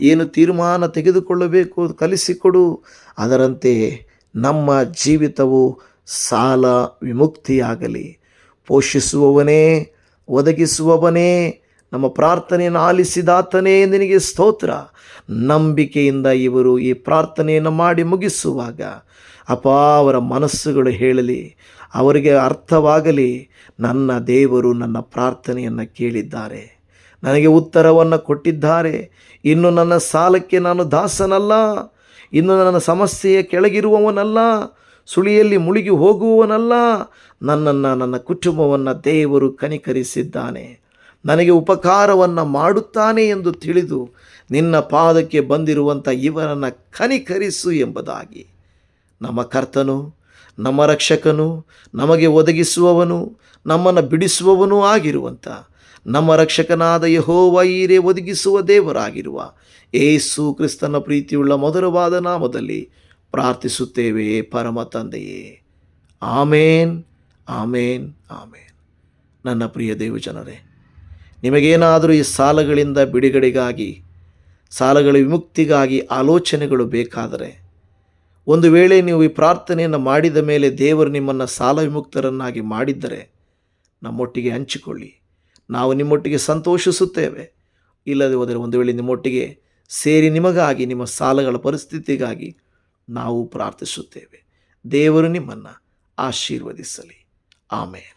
ಏನು ತೀರ್ಮಾನ ತೆಗೆದುಕೊಳ್ಳಬೇಕು ಕಲಿಸಿಕೊಡು. ಅದರಂತೆ ನಮ್ಮ ಜೀವಿತವು ಸಾಲ ವಿಮುಕ್ತಿಯಾಗಲಿ. ಪೋಷಿಸುವವನೇ, ಒದಗಿಸುವವನೇ, ನಮ್ಮ ಪ್ರಾರ್ಥನೆಯನ್ನು ಆಲಿಸಿದಾತನೇ ನಿನಗೆ ಸ್ತೋತ್ರ. ನಂಬಿಕೆಯಿಂದ ಇವರು ಈ ಪ್ರಾರ್ಥನೆಯನ್ನು ಮಾಡಿ ಮುಗಿಸುವಾಗ ಅಪ್ಪ, ಅವರ ಮನಸ್ಸುಗಳು ಹೇಳಲಿ, ಅವರಿಗೆ ಅರ್ಥವಾಗಲಿ, ನನ್ನ ದೇವರು ನನ್ನ ಪ್ರಾರ್ಥನೆಯನ್ನು ಕೇಳಿದ್ದಾರೆ, ನನಗೆ ಉತ್ತರವನ್ನು ಕೊಟ್ಟಿದ್ದಾರೆ. ಇನ್ನು ನನ್ನ ಸಾಲಕ್ಕೆ ನಾನು ದಾಸನಲ್ಲ, ಇನ್ನು ನನ್ನ ಸಮಸ್ಯೆಯ ಕೆಳಗಿರುವವನಲ್ಲ, ಸುಳಿಯಲ್ಲಿ ಮುಳುಗಿ ಹೋಗುವವನಲ್ಲ. ನನ್ನನ್ನು, ನನ್ನ ಕುಟುಂಬವನ್ನು ದೇವರು ಕನಿಕರಿಸಿದ್ದಾನೆ, ನನಗೆ ಉಪಕಾರವನ್ನು ಮಾಡುತ್ತಾನೆ ಎಂದು ತಿಳಿದು ನಿನ್ನ ಪಾದಕ್ಕೆ ಬಂದಿರುವಂಥ ಇವರನ್ನು ಕನಿಕರಿಸು ಎಂಬುದಾಗಿ ನಮ್ಮ ಕರ್ತನು, ನಮ್ಮ ರಕ್ಷಕನು, ನಮಗೆ ಒದಗಿಸುವವನು, ನಮ್ಮನ್ನು ಬಿಡಿಸುವವನೂ ಆಗಿರುವಂಥ ನಮ್ಮ ರಕ್ಷಕನಾದ ಯೆಹೋವ ಈರೇ ಒದಗಿಸುವ ದೇವರಾಗಿರುವ ಯೇಸು ಕ್ರಿಸ್ತನ ಪ್ರೀತಿಯುಳ್ಳ ಮಧುರವಾದ ನಾಮದಲ್ಲಿ ಪ್ರಾರ್ಥಿಸುತ್ತೇವೆ ಪರಮ ತಂದೆಯೇ. ಆಮೇನ್, ಆಮೇನ್, ಆಮೇನ್. ನನ್ನ ಪ್ರಿಯ ದೇವಜನರೇ, ನಿಮಗೇನಾದರೂ ಈ ಸಾಲಗಳಿಂದ ಬಿಡುಗಡೆಗಾಗಿ, ಸಾಲಗಳ ವಿಮುಕ್ತಿಗಾಗಿ ಆಲೋಚನೆಗಳು ಬೇಕಾದರೆ, ಒಂದು ವೇಳೆ ನೀವು ಈ ಪ್ರಾರ್ಥನೆಯನ್ನು ಮಾಡಿದ ಮೇಲೆ ದೇವರು ನಿಮ್ಮನ್ನು ಸಾಲ ವಿಮುಕ್ತರನ್ನಾಗಿ ಮಾಡಿದ್ದರೆ ನಮ್ಮೊಟ್ಟಿಗೆ ಹಂಚಿಕೊಳ್ಳಿ, ನಾವು ನಿಮ್ಮೊಟ್ಟಿಗೆ ಸಂತೋಷಿಸುತ್ತೇವೆ. ಇಲ್ಲದೆ ಹೋದರೆ ಒಂದು ವೇಳೆ ನಿಮ್ಮೊಟ್ಟಿಗೆ ಸೇರಿ ನಿಮಗಾಗಿ, ನಿಮ್ಮ ಸಾಲಗಳ ಪರಿಸ್ಥಿತಿಗಾಗಿ ನಾವು ಪ್ರಾರ್ಥಿಸುತ್ತೇವೆ. ದೇವರು ನಿಮ್ಮನ್ನು ಆಶೀರ್ವದಿಸಲಿ. ಆಮೇನ್.